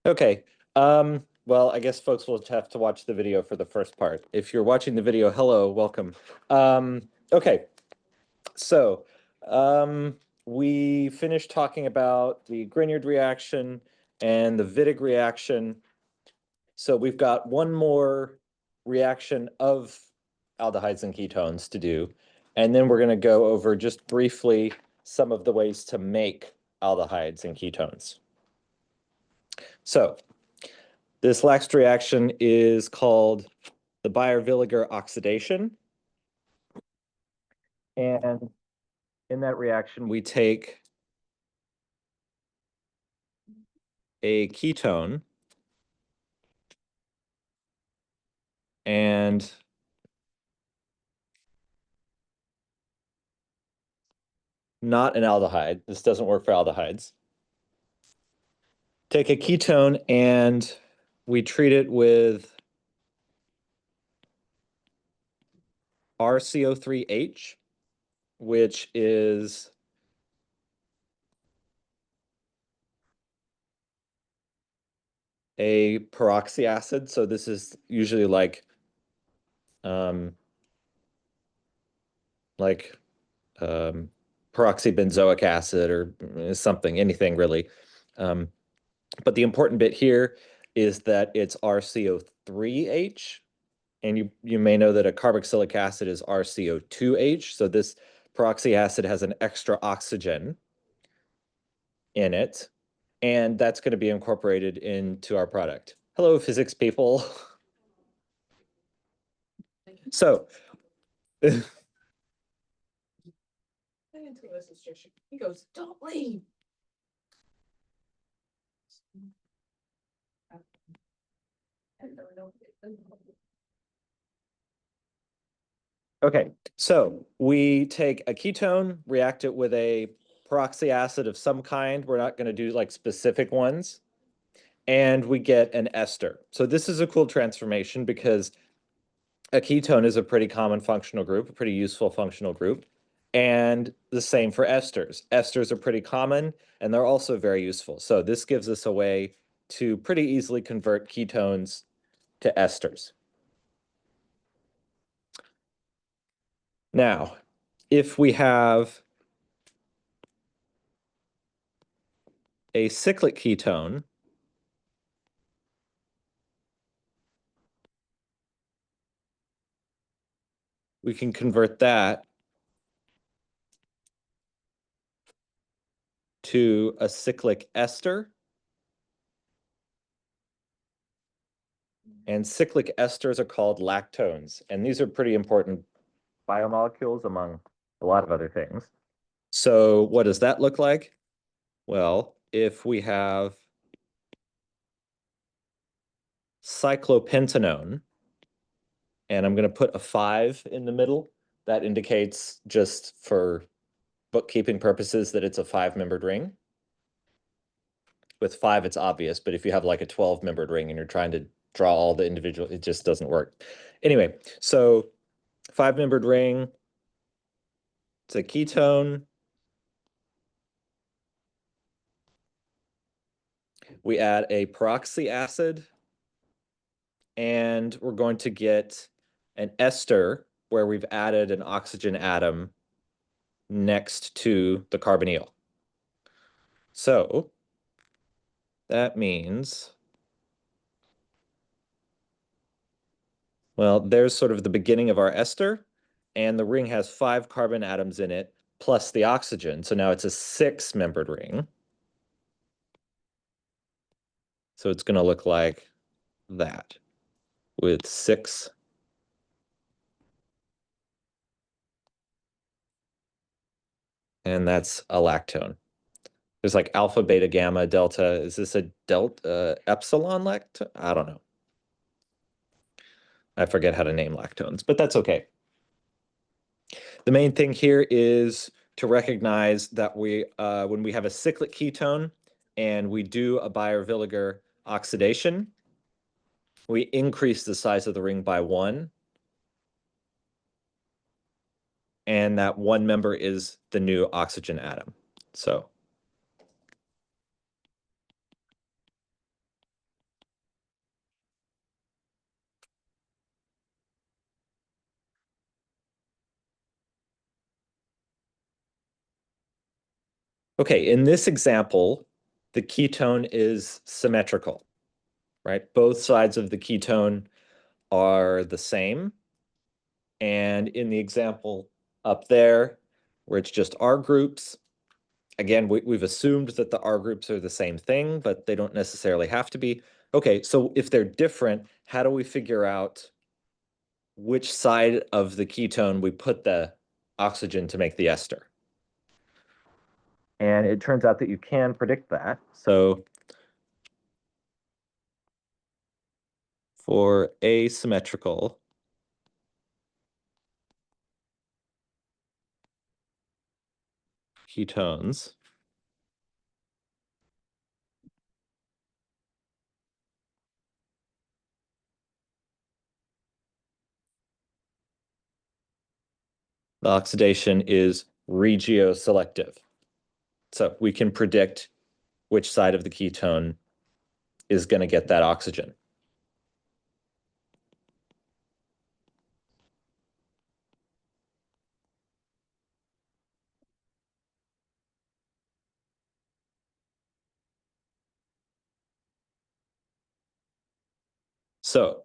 Okay. Well, I guess folks will have to watch the video for the first part. If you're watching the video, hello, welcome. Okay. So, we finished talking about the Grignard reaction and the Wittig reaction. So we've got one more reaction of aldehydes and ketones to do. And then we're going to go over just briefly some of the ways to make aldehydes and ketones. So this last reaction is called the Baeyer-Villiger oxidation. And in that reaction, we take a ketone and not an aldehyde. This doesn't work for aldehydes. Take a ketone and we treat it with RCO3H, which is a peroxy acid. So this is usually like peroxybenzoic acid or something, anything really. But the important bit here is that it's RCO3H, and you may know that a carboxylic acid is RCO2H. So this peroxy acid has an extra oxygen in it, and that's going to be incorporated into our product. Hello, physics people. So he goes, don't leave. okay, so we take a ketone, react it with a peroxy acid of some kind. We're not going to do like specific ones. And we get an ester. So this is a cool transformation because a ketone is a pretty common functional group, a pretty useful functional group. And the same for esters. Esters are pretty common, and they're also very useful. So this gives us a way to pretty easily convert ketones to esters. Now, if we have a cyclic ketone, we can convert that to a cyclic ester. And cyclic esters are called lactones. And these are pretty important biomolecules among a lot of other things. So what does that look like? Well, if we have cyclopentanone, and I'm going to put a 5 in the middle, that indicates just for bookkeeping purposes that it's a 5-membered ring. With 5, it's obvious, but if you have like a 12-membered ring and you're trying to draw all the individual, it just doesn't work. Anyway, so 5-membered ring, it's a ketone. We add a peroxy acid, and we're going to get an ester where we've added an oxygen atom next to the carbonyl. So that means, well, there's sort of the beginning of our ester, and the ring has 5 carbon atoms in it, plus the oxygen. So now it's a 6-membered ring. So it's going to look like that with 6. And that's a lactone. There's like alpha, beta, gamma, delta. Is this a delta, epsilon lactone? I don't know. I forget how to name lactones, but that's okay. The main thing here is to recognize that when we have a cyclic ketone and we do a Baeyer-Villiger oxidation, we increase the size of the ring by 1. And that 1 member is the new oxygen atom. So okay, in this example, the ketone is symmetrical, right? Both sides of the ketone are the same. And in the example up there, where it's just R groups, again, we've assumed that the R groups are the same thing, but they don't necessarily have to be. Okay, so if they're different, how do we figure out which side of the ketone we put the oxygen to make the ester? And it turns out that you can predict that. So for asymmetrical ketones, the oxidation is regioselective. So we can predict which side of the ketone is going to get that oxygen. So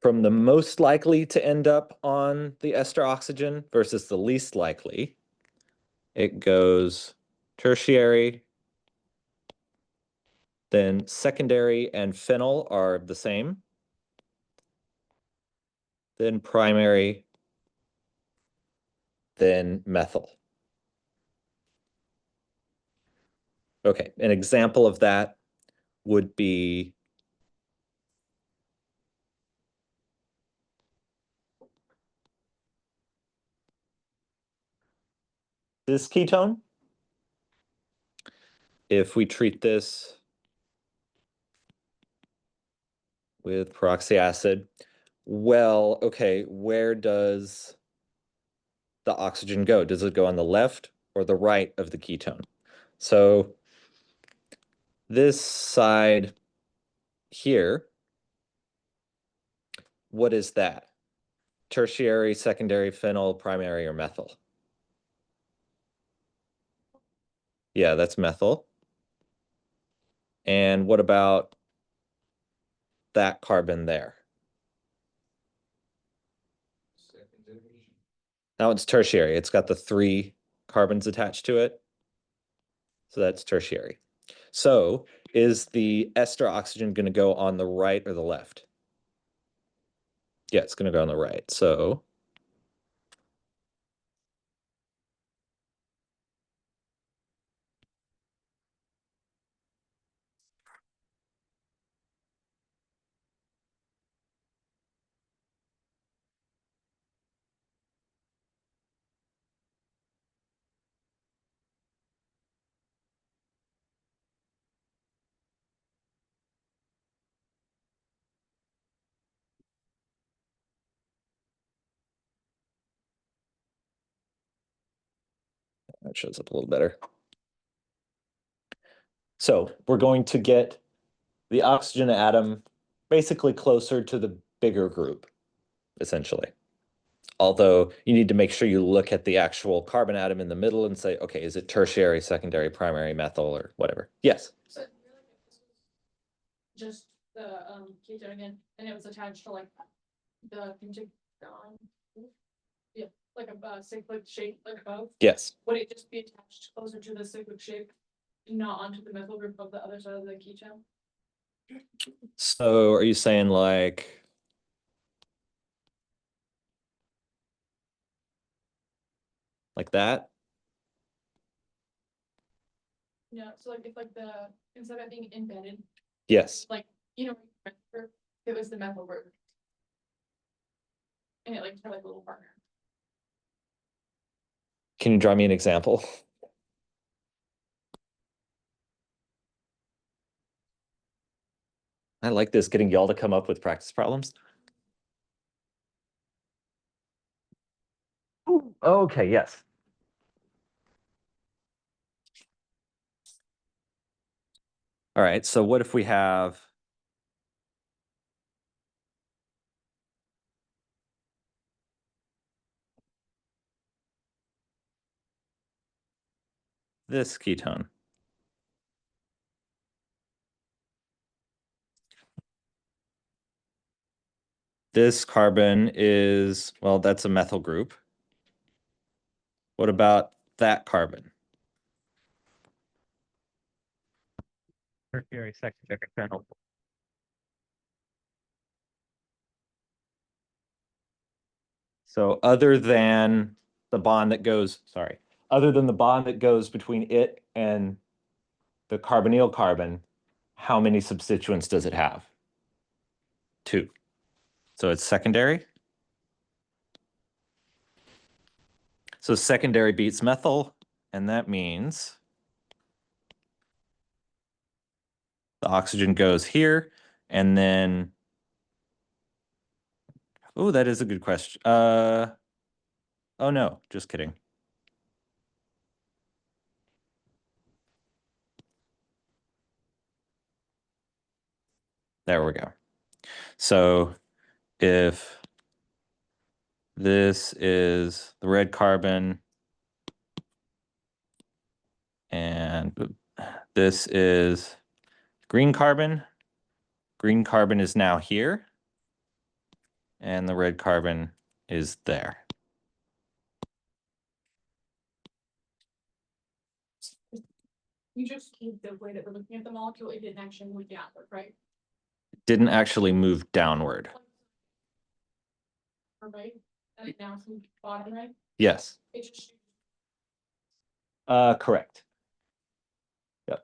from the most likely to end up on the ester oxygen versus the least likely, it goes tertiary, then secondary and phenyl are the same, then primary, then methyl. Okay, an example of that would be this ketone. If we treat this with peroxy acid, well, okay, where does the oxygen go? Does it go on the left or the right of the ketone? So this side here, what is that? Tertiary, secondary, phenyl, primary, or methyl? Yeah, that's methyl. And what about that carbon there? That one's tertiary. It's got the 3 carbons attached to it. So that's tertiary. So is the ester oxygen going to go on the right or the left? Yeah, it's going to go on the right. So that shows up a little better. So we're going to get the oxygen atom basically closer to the bigger group, essentially. Although you need to make sure you look at the actual carbon atom in the middle and say, okay, is it tertiary, secondary, primary, methyl, or whatever? Yes. So just the ketone again, and it was attached to like the pentagon. Yeah, like a cyclic shape, like above. Yes. Would it just be attached closer to the cyclic shape, not onto the methyl group of the other side of the ketone? So are you saying like that? Yeah, so like if like the instead of being embedded, Yes. like it was the methyl group. And it like had like a little partner. Can you draw me an example? I like this, getting y'all to come up with practice problems. Okay, yes. All right, so what if we have this ketone? This carbon is, well, that's a methyl group. What about that carbon? Tertiary, secondary, terminal. So other than the bond that goes, sorry, other than the bond that goes between it and the carbonyl carbon, how many substituents does it have? 2. So it's secondary. So secondary beats methyl, and that means the oxygen goes here, and then, oh, that is a good question. Oh no, just kidding. There we go. So if this is the red carbon and this is green carbon is now here, and the red carbon is there. You just keep the way that we're looking at the molecule, it didn't actually move downward, right? Didn't actually move downward. Right? And now it's moved bottom, right? Yes. It just Correct. Yep.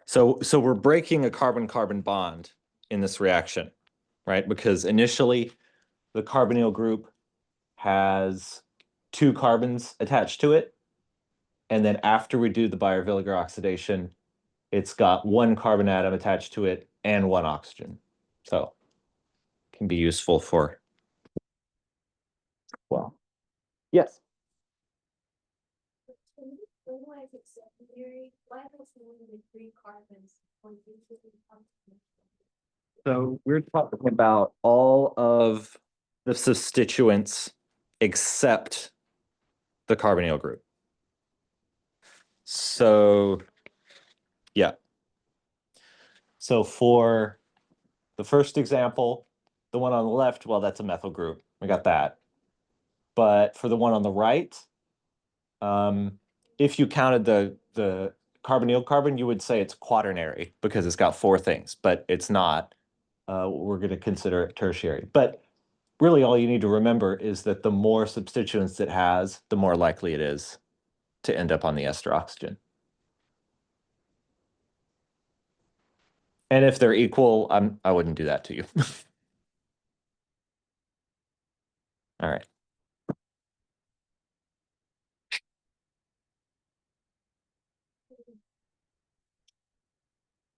So we're breaking a carbon-carbon bond in this reaction, right? Because initially the carbonyl group has 2 carbons attached to it. And then after we do the Baeyer-Villiger oxidation, it's got 1 carbon atom attached to it and 1 oxygen. So it can be useful for, well, yes. Why is it secondary? Why is it only the 3 carbons on each of the components? So we're talking about all of the substituents except the carbonyl group. So, yeah. So for the first example, the one on the left, well, that's a methyl group. We got that. But for the one on the right, if you counted the carbonyl carbon, you would say it's quaternary because it's got 4 things, but it's not. We're going to consider it tertiary. But really all you need to remember is that the more substituents it has, the more likely it is to end up on the ester oxygen. And if they're equal, I wouldn't do that to you. All right.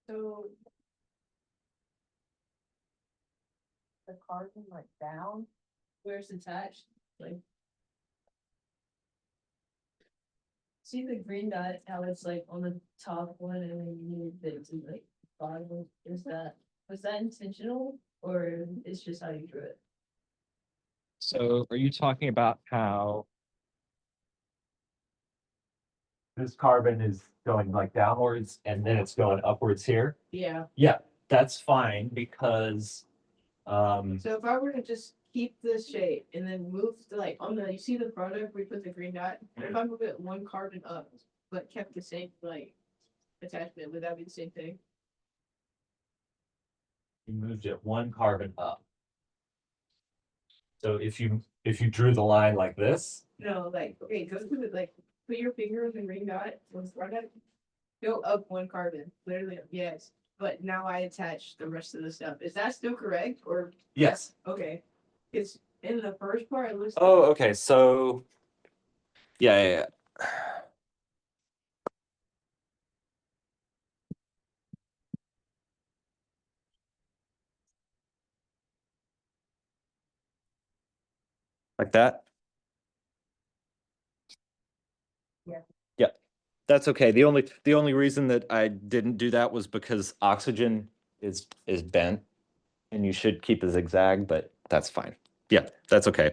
so. The carbon like down, where it's attached, like. See the green dot, how it's like on the top one and then you move it to like bottom, was that intentional or it's just how you drew it? So are you talking about how this carbon is going like downwards and then it's going upwards here? Yeah, Yeah, that's fine because so if I were to just keep this shape and then move to like on the, you see the product, we put the green dot, if I move it 1 carbon up, but kept the same like attachment, would that be the same thing? you moved it 1 carbon up. So if you drew the line like this, No, like, okay, go to the, like, put your finger on the green dot, let's run it. Go up 1 carbon, literally, yes, but now I attach the rest of the stuff, is that still correct, or? yes. Okay, it's in the first part, it looks. Oh, okay. So yeah. Like that? Yeah. Yep. That's okay. The only reason that I didn't do that was because oxygen is bent and you should keep a zigzag, but that's fine. Yeah, that's okay.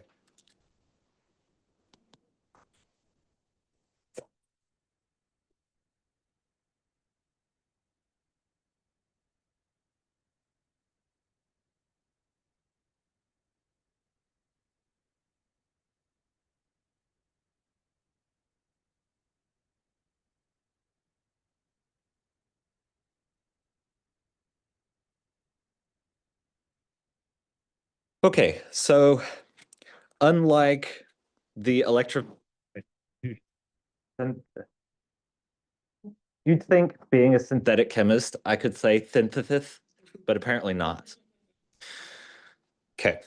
Okay, so unlike the you'd think being a synthetic chemist, I could say synthesis, but apparently not. Okay.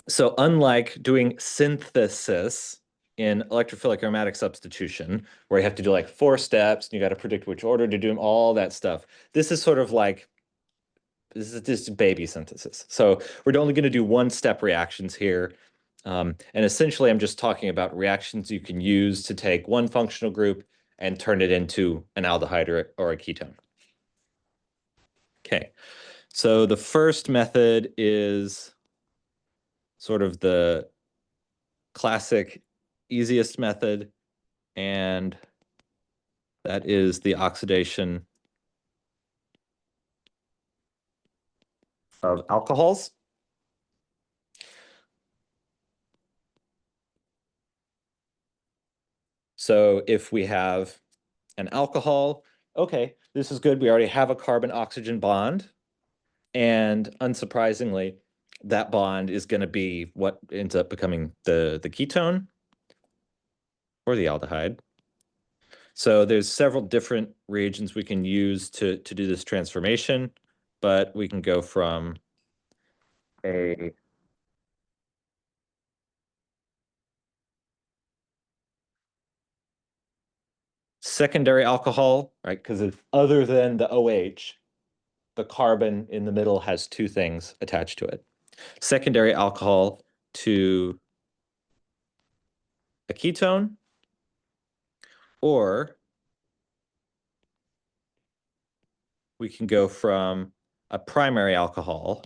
So unlike doing synthesis in electrophilic aromatic substitution, where you have to do like 4 steps and you got to predict which order to do them, all that stuff, this is sort of like this is just baby synthesis. So we're only going to do 1-step reactions here. And essentially, I'm just talking about reactions you can use to take one functional group and turn it into an aldehyde or a ketone. Okay, so the first method is sort of the classic easiest method, and that is the oxidation of alcohols. So if we have an alcohol, okay, this is good. We already have a carbon-oxygen bond. And unsurprisingly, that bond is going to be what ends up becoming the ketone or the aldehyde. So there's several different reagents we can use to do this transformation, but we can go from a secondary alcohol, right? Because it's other than the OH, the carbon in the middle has 2 things attached to it. Secondary alcohol to a ketone, or we can go from a primary alcohol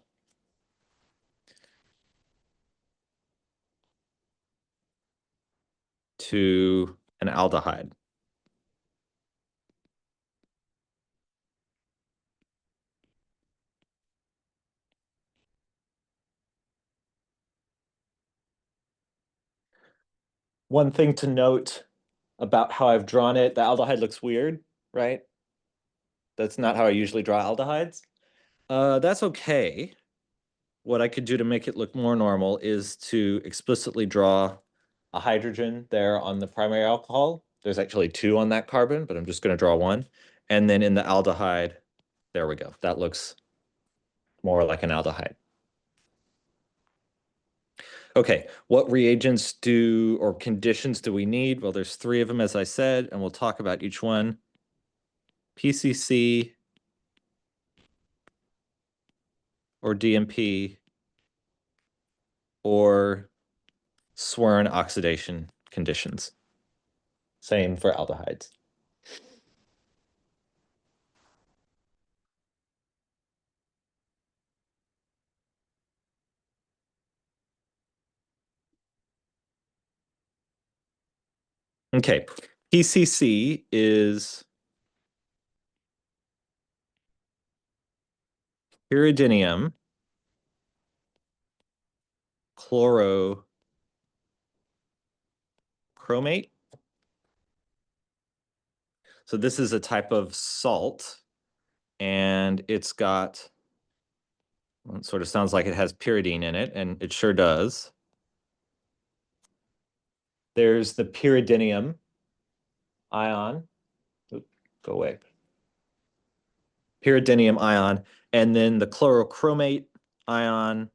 to an aldehyde. One thing to note about how I've drawn it, the aldehyde looks weird, right? That's not how I usually draw aldehydes. That's okay. What I could do to make it look more normal is to explicitly draw a hydrogen there on the primary alcohol. There's actually 2 on that carbon, but I'm just going to draw 1. And then in the aldehyde, there we go. That looks more like an aldehyde. Okay, what reagents or conditions do we need? Well, there's 3 of them, as I said, and we'll talk about each one. PCC or DMP or Swern oxidation conditions. Same for aldehydes. Okay, PCC is pyridinium chlorochromate. So this is a type of salt, and it's got, well, it sort of sounds like it has pyridine in it, and it sure does. There's the pyridinium ion. Oop, go away. Pyridinium ion, and then the chlorochromate ion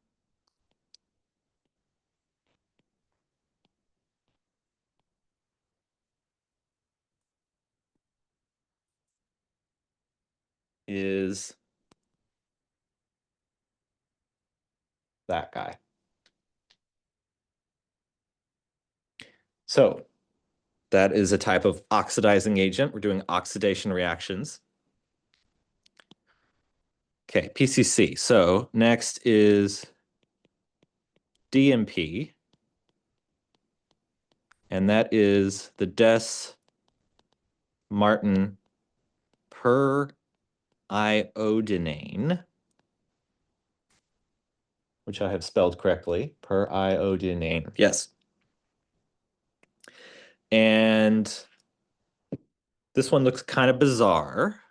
is that guy. So That is a type of oxidizing agent. We're doing oxidation reactions. Okay, PCC. So next is DMP. And that is the Des-Martin per iodinane, which I have spelled correctly, per iodinane. Yes. And this one looks kind of bizarre.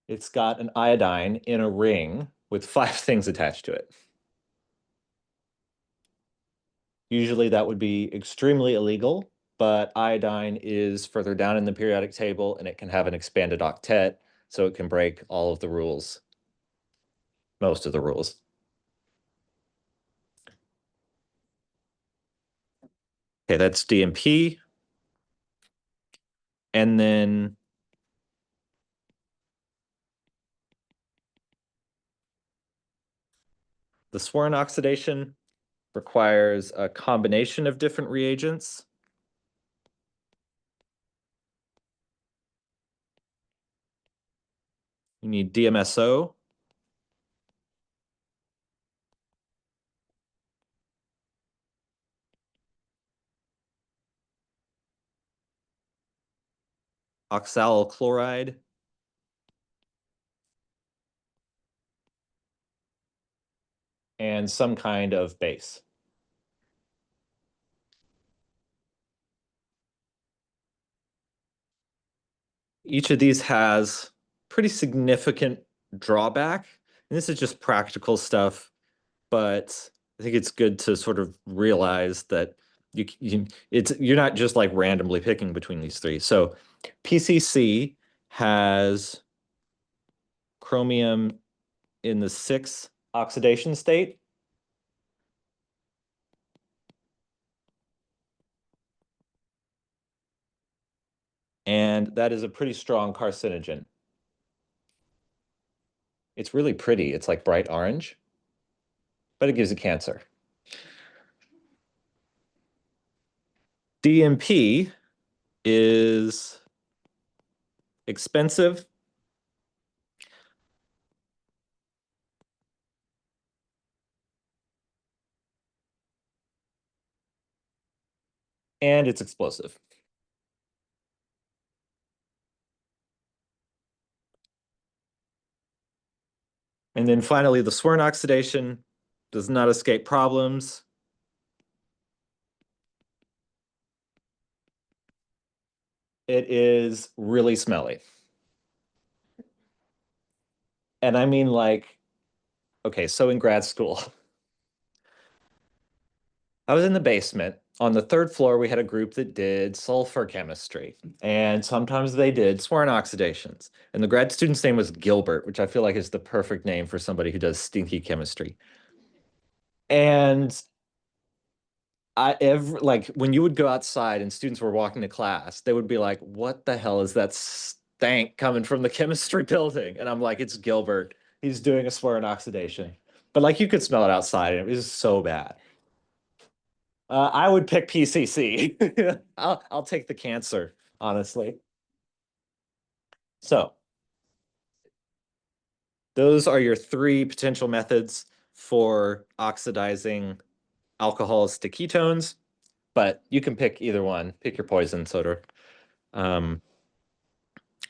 It's got an iodine in a ring with 5 things attached to it. Usually that would be extremely illegal, but iodine is further down in the periodic table and it can have an expanded octet, so it can break all of the rules, most of the rules. Okay, that's DMP. And then the Swerin oxidation requires a combination of different reagents. You need DMSO. Oxalyl chloride. And some kind of base. Each of these has pretty significant drawback. And this is just practical stuff, but I think it's good to sort of realize that you're not just like randomly picking between these three. So PCC has chromium in the 6 oxidation state. And that is a pretty strong carcinogen. It's really pretty. It's like bright orange, but it gives you cancer. DMP is expensive. And it's explosive. And then finally, the Swerin oxidation does not escape problems. It is really smelly. And I mean, like, okay, so in grad school, I was in the basement. On the 3rd floor, we had a group that did sulfur chemistry. And sometimes they did Swerin oxidations. And the grad student's name was Gilbert, which I feel like is the perfect name for somebody who does stinky chemistry. And like when you would go outside and students were walking to class, they would be like, what the hell is that stank coming from the chemistry building? And I'm like, it's Gilbert. He's doing a Swerin oxidation. But like you could smell it outside and it was so bad. I would pick PCC. I'll take the cancer, honestly. So those are your 3 potential methods for oxidizing alcohols to ketones, but you can pick either one. Pick your poison, sort of.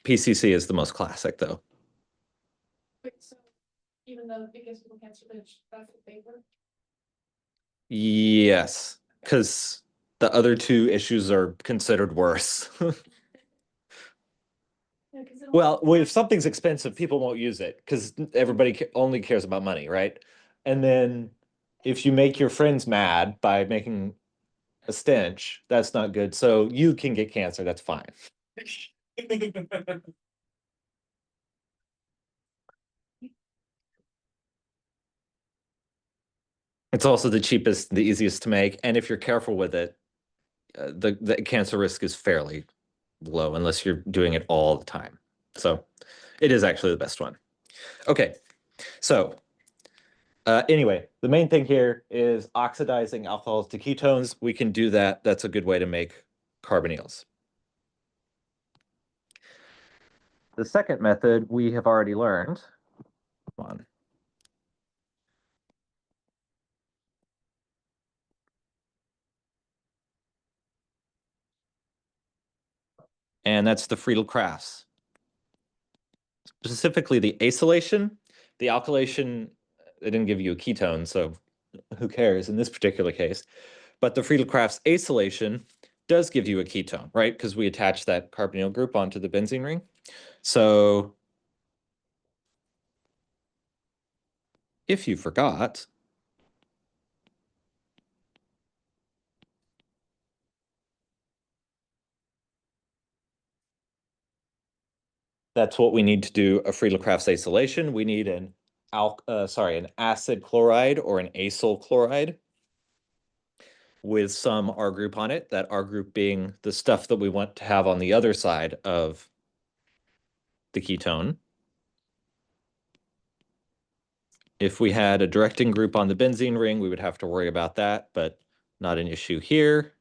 PCC is the most classic, though. Wait, so even though it gives people cancer, that's the favor? Yes, because the other 2 issues are considered worse. Yeah, 'cause it Well, if something's expensive, people won't use it because everybody only cares about money, right? And then if you make your friends mad by making a stench, that's not good. So you can get cancer, that's fine. It's also the cheapest, the easiest to make, and if you're careful with it, the cancer risk is fairly low unless you're doing it all the time. So it is actually the best one. Okay, so anyway, the main thing here is oxidizing alcohols to ketones. We can do that. That's a good way to make carbonyls. The second method we have already learned. Come on. And that's the Friedel-Crafts. Specifically the acylation. The alkylation, they didn't give you a ketone, so who cares in this particular case. But the Friedel-Crafts acylation does give you a ketone, right? Because we attach that carbonyl group onto the benzene ring. So if you forgot, that's what we need to do a Friedel-Crafts acylation. We need an acid chloride or an acyl chloride with some R group on it, that R group being the stuff that we want to have on the other side of the ketone. If we had a directing group on the benzene ring, we would have to worry about that, but not an issue here.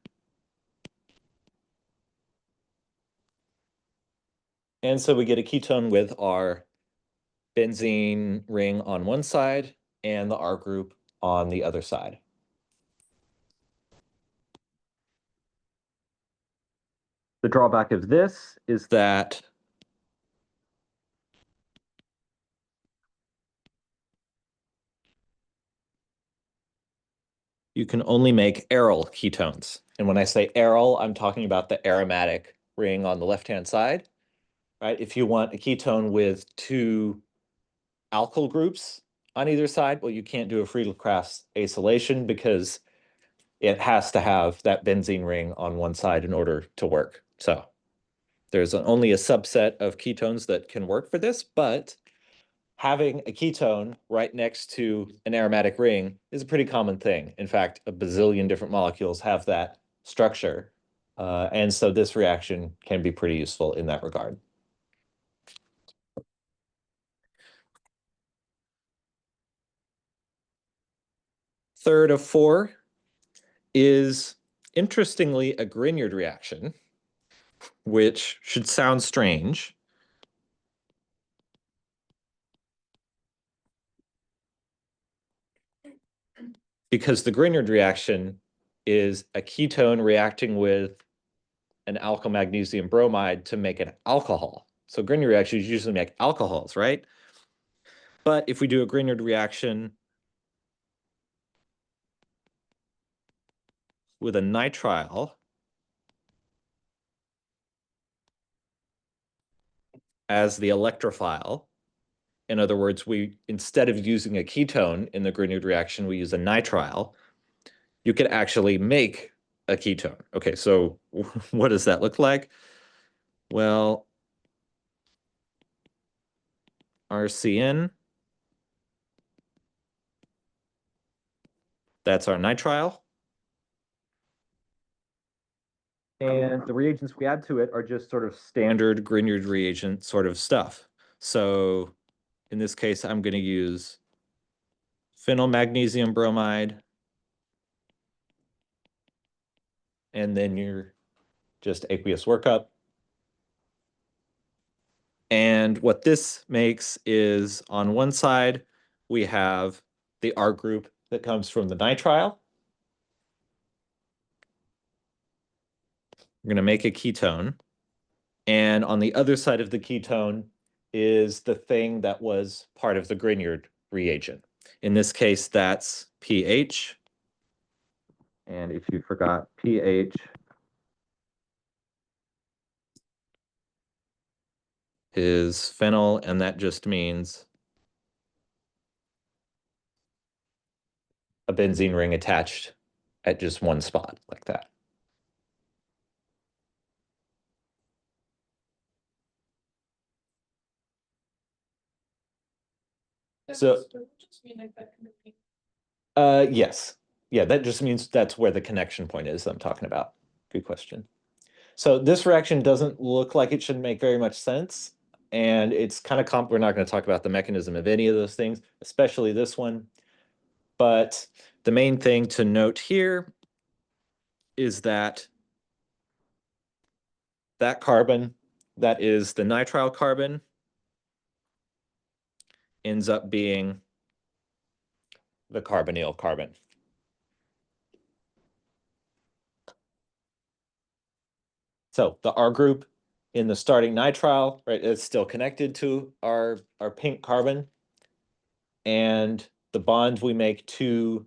And so we get a ketone with our benzene ring on one side and the R group on the other side. The drawback of this is that you can only aryl ketones. And when I say aryl, I'm talking about the aromatic ring on the left-hand side, right? If you want a ketone with two alkyl groups on either side, well, you can't do a Friedel-Crafts acylation because it has to have that benzene ring on one side in order to work. So there's only a subset of ketones that can work for this, but having a ketone right next to an aromatic ring is a pretty common thing. In fact, a bazillion different molecules have that structure. And so this reaction can be pretty useful in that regard. Third of four is, interestingly, a Grignard reaction, which should sound strange. Because the Grignard reaction is a ketone reacting with an alkyl magnesium bromide to make an alcohol. So Grignard reactions usually make alcohols, right? But if we do a Grignard reaction with a nitrile as the electrophile, in other words, we, instead of using a ketone in the Grignard reaction, we use a nitrile, you could actually make a ketone. Okay, so what does that look like? Well, RCN, that's our nitrile. And the reagents we add to it are just sort of standard Grignard reagent sort of stuff. So in this case, I'm going to use phenyl magnesium bromide. And then your just aqueous workup. And what this makes is on one side, we have the R group that comes from the nitrile. We're going to make a ketone. And on the other side of the ketone is the thing that was part of the Grignard reagent. In this case, that's pH. And if you forgot pH, is phenyl, and that just means a benzene ring attached at just one spot like that. So Yes. Yeah, that just means that's where the connection point is I'm talking about. Good question. So this reaction doesn't look like it should make very much sense. And it's kind of we're not going to talk about the mechanism of any of those things, especially this one. But the main thing to note here is that that carbon, that is the nitrile carbon, ends up being the carbonyl carbon. So the R group in the starting nitrile, right, is still connected to our pink carbon. And the bond we make to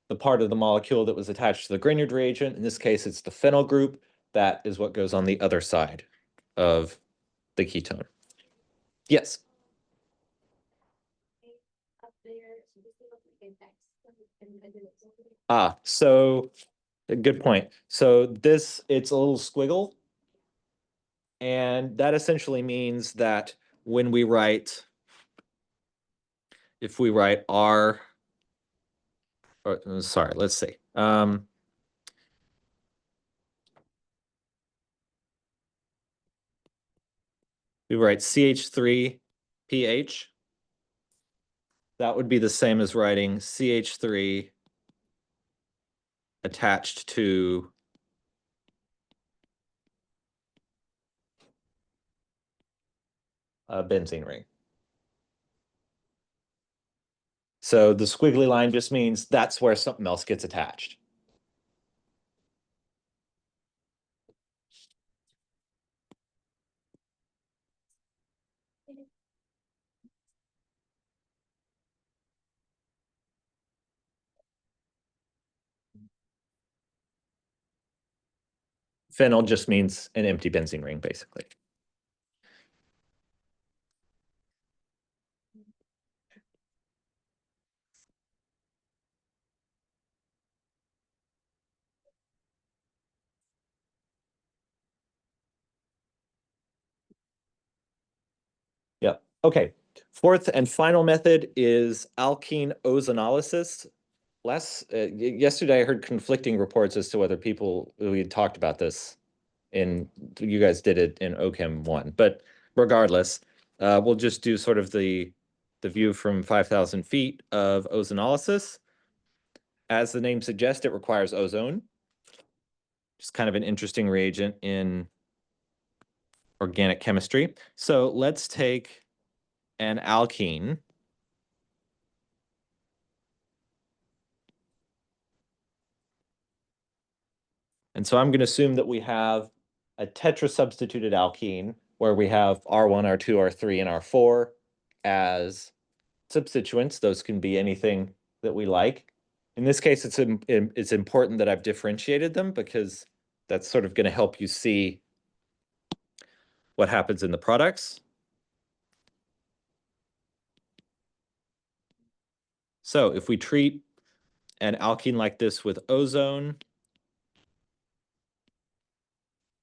the part of the molecule that was attached to the Grignard reagent, in this case, it's the phenyl group, that is what goes on the other side of the ketone. Yes. Up there, so this will look like an X. And then it's over there. Ah, so good point. So this, it's a little squiggle. And that essentially means that when we write, if we write R, or, sorry, let's see. We write CH3PH. That would be the same as writing CH3 attached to a benzene ring. So the squiggly line just means that's where something else gets attached. Phenyl just means an empty benzene ring, basically. Yep. Okay. Fourth and final method is alkene ozonolysis. Yesterday I heard conflicting reports as to whether we had talked about this you guys did it in OChem 1, but regardless, we'll just do sort of the view from 5,000 feet of ozonolysis. As the name suggests, it requires ozone. It's kind of an interesting reagent in organic chemistry. So let's take an alkene. And so I'm going to assume that we have a tetrasubstituted alkene where we have R1, R2, R3, and R4 as substituents. Those can be anything that we like. In this case, it's important that I've differentiated them because that's sort of going to help you see what happens in the products. So if we treat an alkene like this with ozone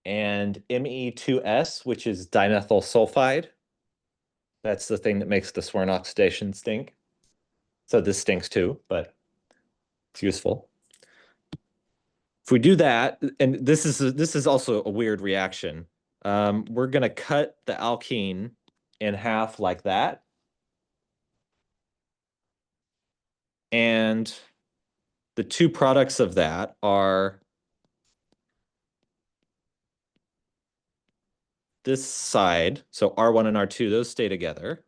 and Me2S, which is dimethyl sulfide, that's the thing that makes the Swern oxidation stink. So this stinks too, but it's useful. If we do that, and this is also a weird reaction, we're going to cut the alkene in half like that. And the two products of that are this side, so R1 and R2, those stay together.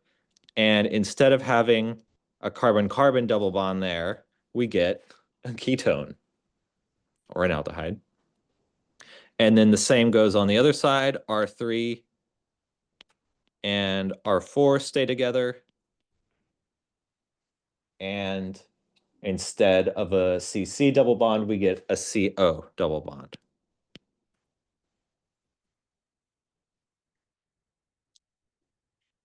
And instead of having a carbon-carbon double bond there, we get a ketone or an aldehyde. And then the same goes on the other side, R3 and R4 stay together. And instead of a CC double bond, we get a CO double bond.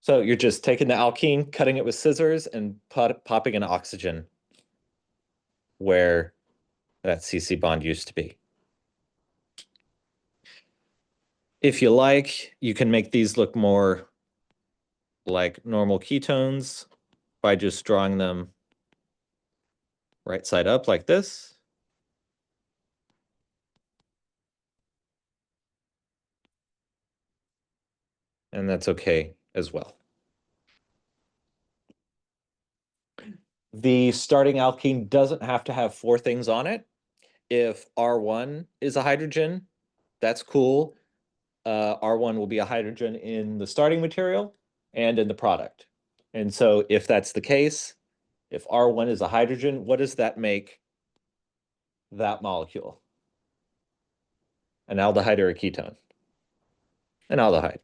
So you're just taking the alkene, cutting it with scissors, and popping an oxygen where that CC bond used to be. If you like, you can make these look more like normal ketones by just drawing them Right side up like this. And that's okay as well. The starting alkene doesn't have to have 4 things on it. If R1 is a hydrogen, that's cool. R1 will be a hydrogen in the starting material and in the product. And so if that's the case, if R1 is a hydrogen, what does that make that molecule? An aldehyde or a ketone? An aldehyde.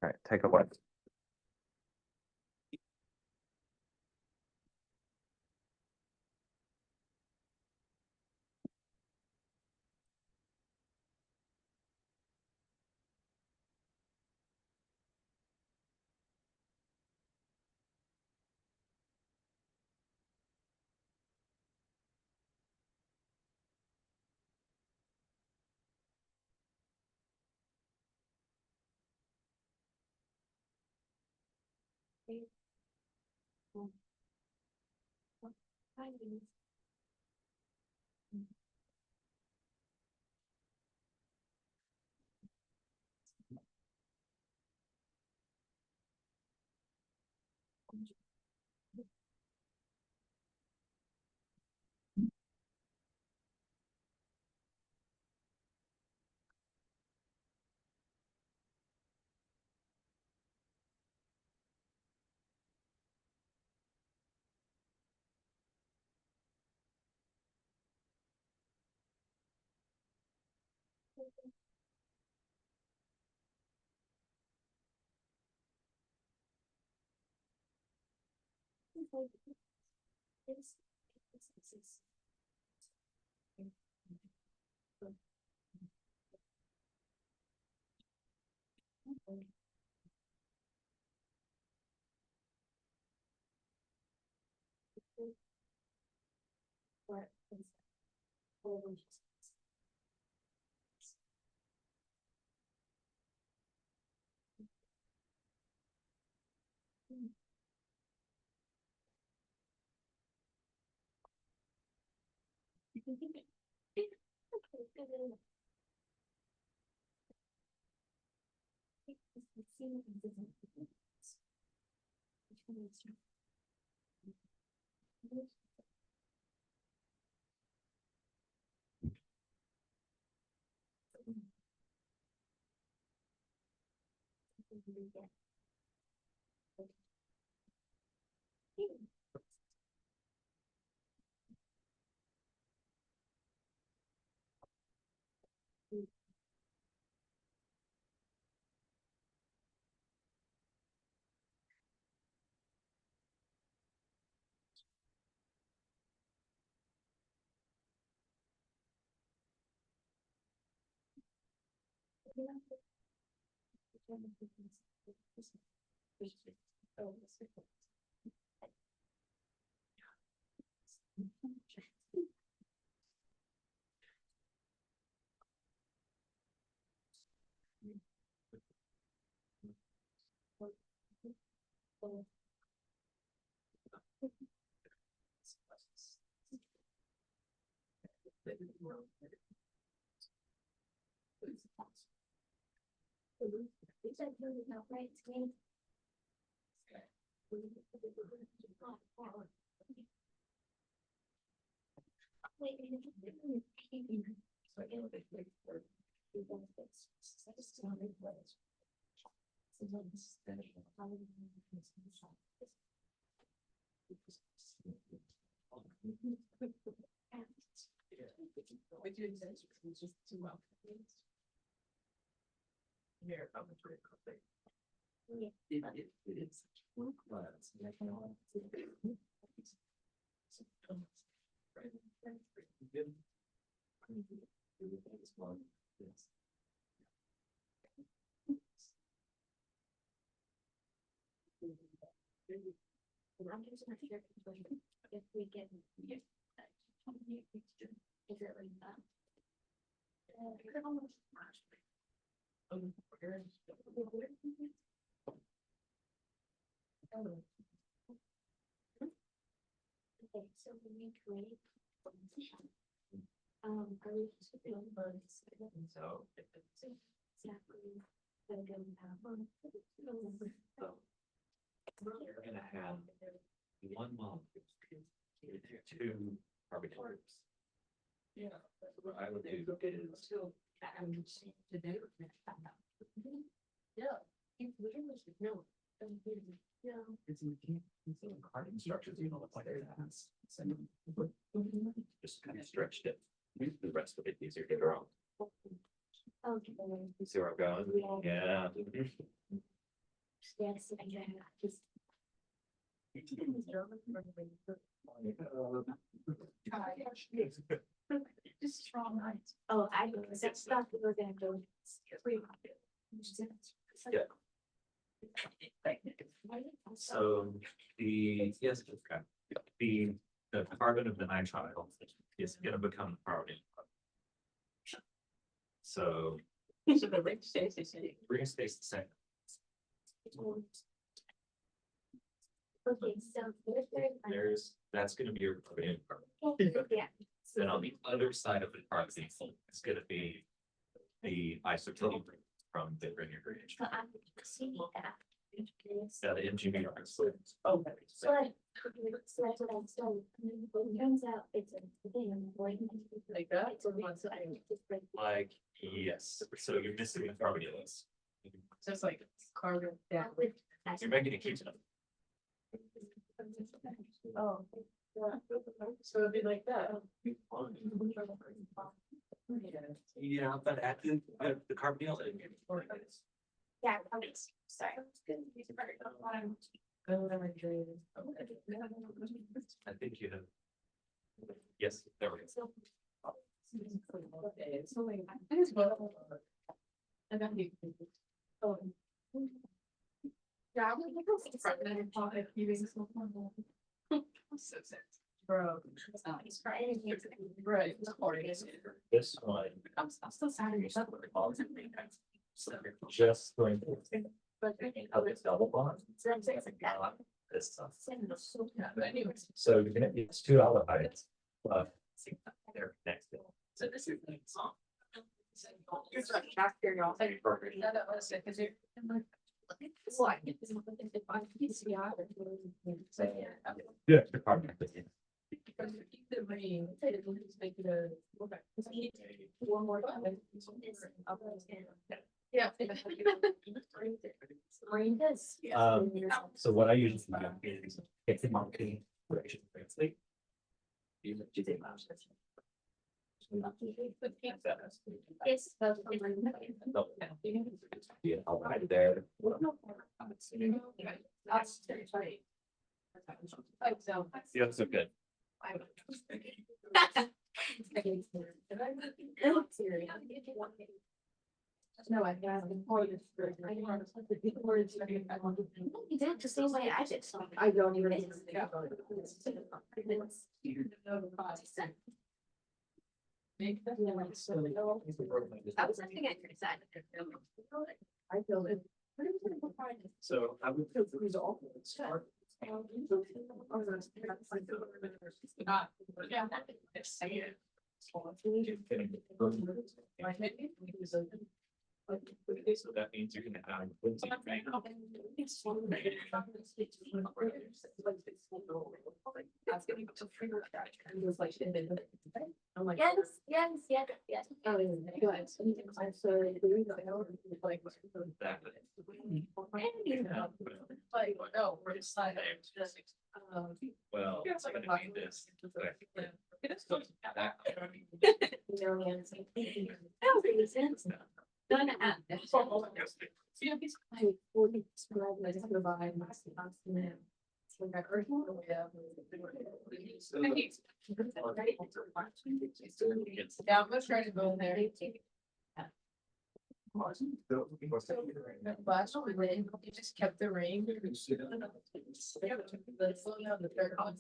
All right, take a look. I'm just not sure if we can get is it like that? Okay, so when we create are we just doing bugs? So Exactly. But then, you're gonna have one molecule, two carbon atoms. Yeah. What I would do is. Carbon structures, you know, look like that. Just kind of stretched it. The rest of it easier to draw. okay. You see where I'm going? Yeah. Yes, I can just. Just strong lines. Oh, I, that's stuff that we're gonna go. Yeah. So the, yes, okay. The carbon of the nitrile is gonna become carbon. So So the ring stays the same. ring stays the same. Okay, so That's gonna be your carbon. yeah. Then on the other side of the carbon, it's gonna be the isotope from the ring gradient. So I'm seeing that. Yeah, the engineering. Oh. So that's what I'm saying. But it turns out it's a thing. Like that? It's a thing, so I think it's like. Like, yes, so you're missing the carbonylase. So it's like carbon down. You're making a ketone. Oh. So it'd be like that. Yeah, but at the carbonyl. Yeah, okay, sorry. I think you have. Yes, there we go. So, Okay, so like, I just go. And then you. Oh. Yeah, I'm like, that's front end of pocket, you being so fun. So sad. Bro. Right. It's horny. This one. I'm still sad at yourself. Just going to. But How it's double bond. so I'm saying like that. This stuff. yeah, but anyways. So you're gonna use two aldehydes. They're next. So this is the song. It's like after y'all. Yeah. The carbon. Because you keep the ring, it'll just make it a. One more time. Yeah. Rain does. So what I usually do is take the marketing direction. Translate. Yes. Yeah, I'll write it there. Yeah, that's so good. No, I haven't. You did the same way I did. I don't even. That was something I criticized. I feel it. So I would. Start. So that means you're gonna have. I'm like. Yes, yes, yes, yes. Oh, yeah, good. I'm sorry. Like, like, no, we're just like, Well, it's gonna be this. That- That makes sense. Done at. Yeah, I'm gonna try to go in there. Last one, then you just kept the ring. The third one.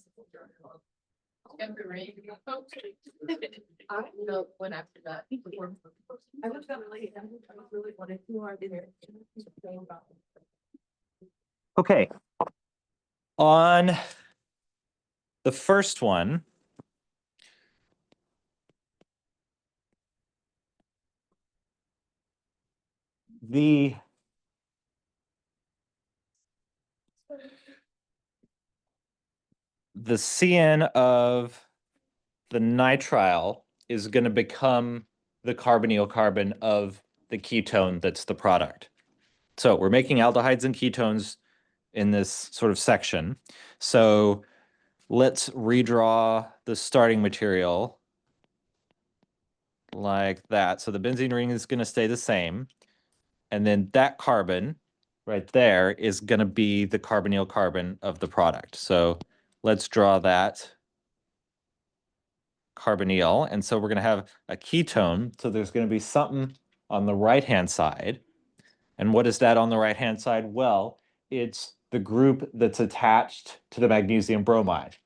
Kept the ring. I don't know when after that. I was gonna like, I really wanted to, I did it. Okay. On the first one, the CN of the nitrile is going to become the carbonyl carbon of the ketone that's the product. So we're making aldehydes and ketones in this sort of section. So let's redraw the starting material like that. So the benzene ring is going to stay the same. And then that carbon right there is going to be the carbonyl carbon of the product. So let's draw that carbonyl. And so we're going to have a ketone. So there's going to be something on the right-hand side. And what is that on the right-hand side? Well, it's the group that's attached to the magnesium bromide.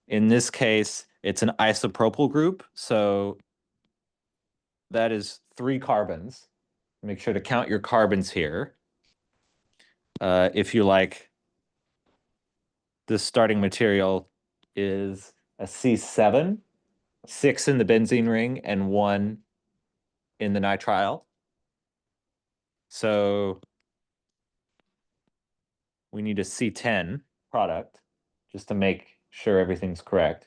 In this case, it's an isopropyl group. So that is 3 carbons. Make sure to count your carbons here. If you like, this starting material is a C7, 6 in the benzene ring and 1 in the nitrile. So we need a C10 product just to make sure everything's correct.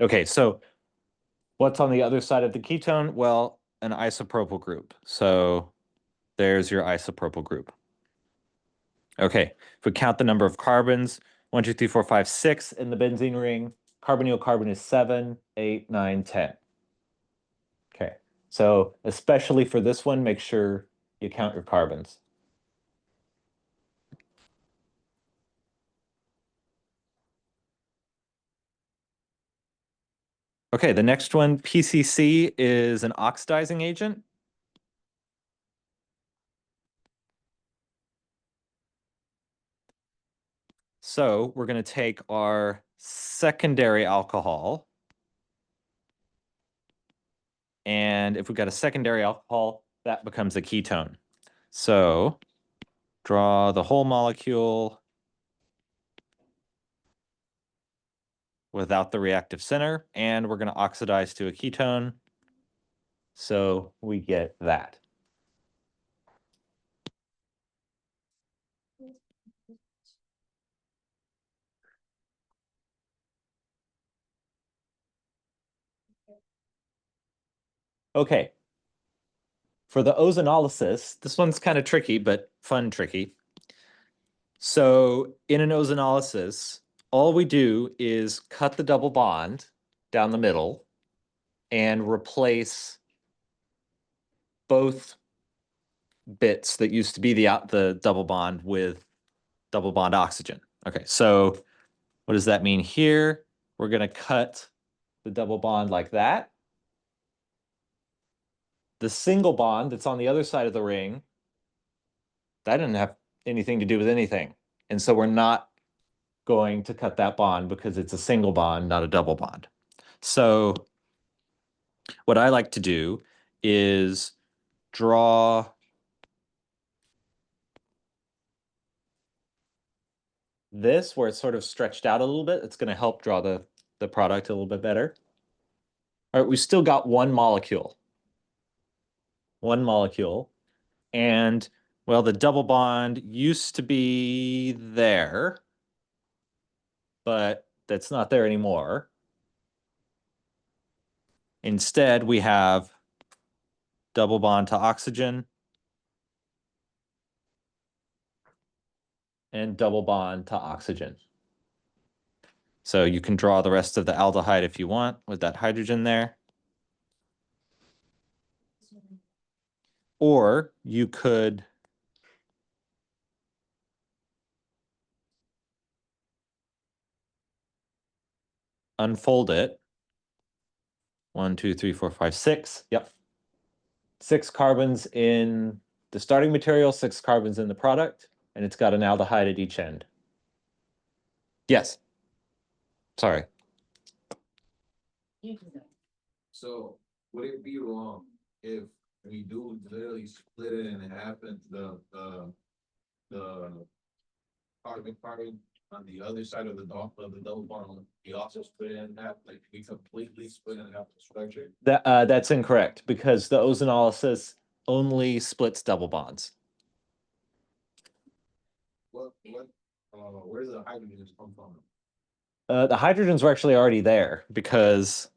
Okay, so what's on the other side of the ketone? Well, an isopropyl group. So there's your isopropyl group. Okay, if we count the number of carbons, 1, 2, 3, 4, 5, 6 in the benzene ring, carbonyl carbon is 7, 8, 9, 10. Okay, so especially for this one, make sure you count your carbons. Okay, the next one, PCC, is an oxidizing agent. So we're going to take our secondary alcohol. And if we've got a secondary alcohol, that becomes a ketone. So draw the whole molecule without the reactive center, and we're going to oxidize to a ketone. So we get that. Okay. For the ozonolysis, this one's kind of tricky, but fun tricky. So in an ozonolysis, all we do is cut the double bond down the middle and replace both bits that used to be the double bond with double bond oxygen. Okay, so what does that mean here? We're going to cut the double bond like that. the single bond that's on the other side of the ring, that didn't have anything to do with anything. And so we're not going to cut that bond because it's a single bond, not a double bond. So what I like to do is draw this where it's sort of stretched out a little bit. It's going to help draw the product a little bit better. All right, we've still got one molecule. One molecule. And, well, the double bond used to be there, but that's not there anymore. Instead, we have double bond to oxygen and double bond to oxygen. So you can draw the rest of the aldehyde if you want with that hydrogen there. Or you could unfold it. 1, 2, 3, 4, 5, 6. Yep. 6 carbons in the starting material, 6 carbons in the product, and it's got an aldehyde at each end. Yes. Sorry. So would it be wrong if we do literally split it in half and the carbon on the other side of the double bond, we also split it in half, like we completely split it in half the structure? That's incorrect because the ozonolysis only splits double bonds. Where does the hydrogen come from? The hydrogens were actually already there because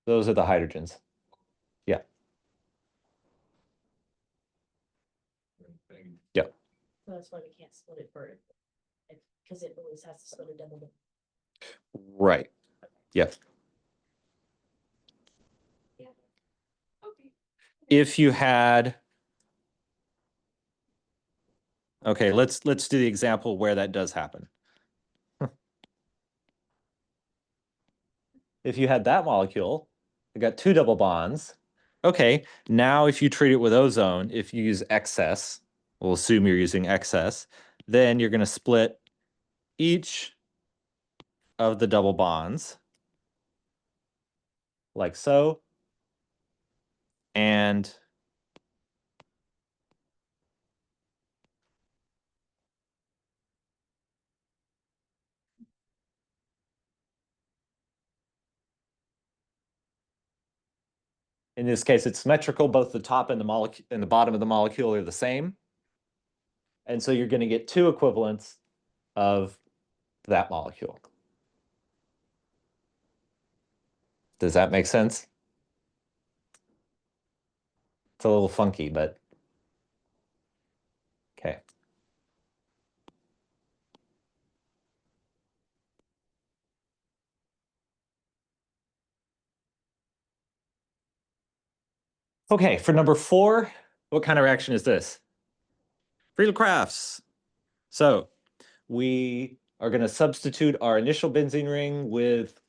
those are the hydrogens. Yeah. Yeah. So that's why we can't split it for, because it always has to split a double bond. Right. Yep. Okay. If you had, okay, let's do the example where that does happen. If you had that molecule, it got 2 double bonds. Okay, now if you treat it with ozone, if you use excess, we'll assume you're using excess, then you're going to split each of the double bonds like so. And in this case, it's symmetrical. Both the top and the molecule and the bottom of the molecule are the same. And so you're going to get 2 equivalents of that molecule. Does that make sense? It's a little funky, but okay. Okay, for number 4, what kind of reaction is this? Friedel-Crafts. So we are going to substitute our initial benzene ring with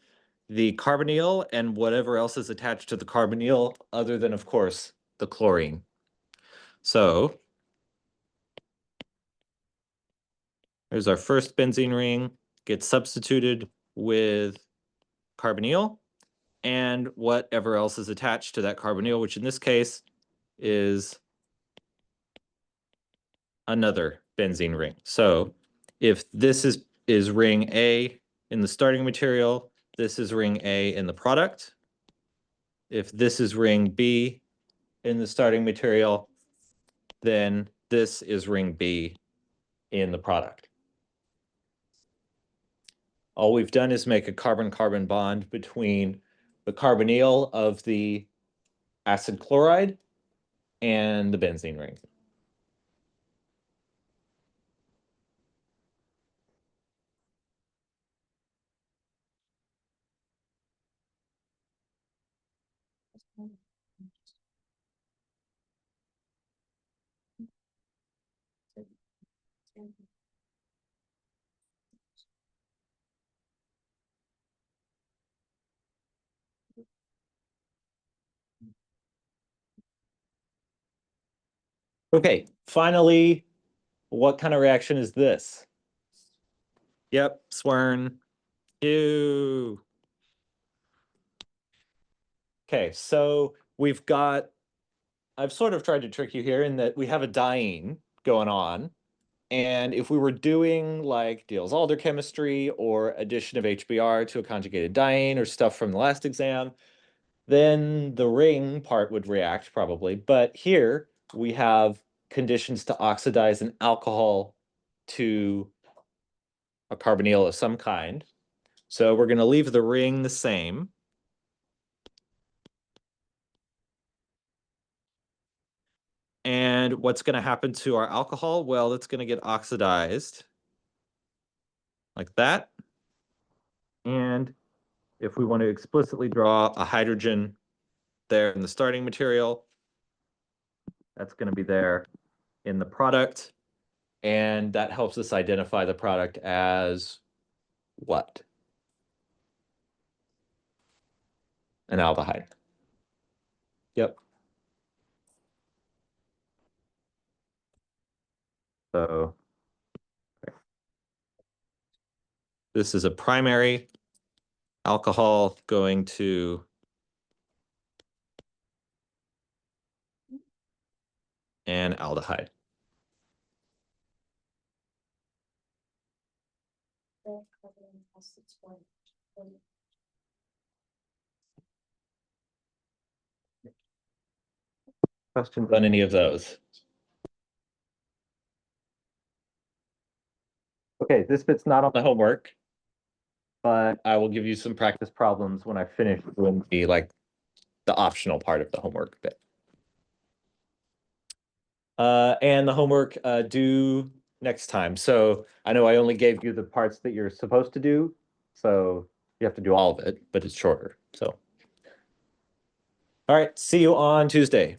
the carbonyl and whatever else is attached to the carbonyl other than, of course, the chlorine. So there's our first benzene ring, gets substituted with carbonyl and whatever else is attached to that carbonyl, which in this case is another benzene ring. So if this is ring A in the starting material, this is ring A in the product. If this is ring B in the starting material, then this is ring B in the product. All we've done is make a carbon-carbon bond between the carbonyl of the acid chloride and the benzene ring. Okay, finally, what kind of reaction is this? Yep, Swern. Ew. Okay, so I've sort of tried to trick you here in that we have a diene going on. And if we were doing like Diels-Alder chemistry or addition of HBr to a conjugated diene or stuff from the last exam, then the ring part would react probably. But here we have conditions to oxidize an alcohol to a carbonyl of some kind. So we're going to leave the ring the same. And what's going to happen to our alcohol? Well, it's going to get oxidized like that. And if we want to explicitly draw a hydrogen there in the starting material, that's going to be there in the product. And that helps us identify the product as what? An aldehyde. Yep. So this is a primary alcohol going to an aldehyde. Questions on any of those? Okay, this bit's not on the homework, but I will give you some practice problems when I finish doing the optional part of the homework bit. And the homework due next time. So I know I only gave you the parts that you're supposed to do, so you have to do all of it, but it's shorter. So, all right, see you on Tuesday.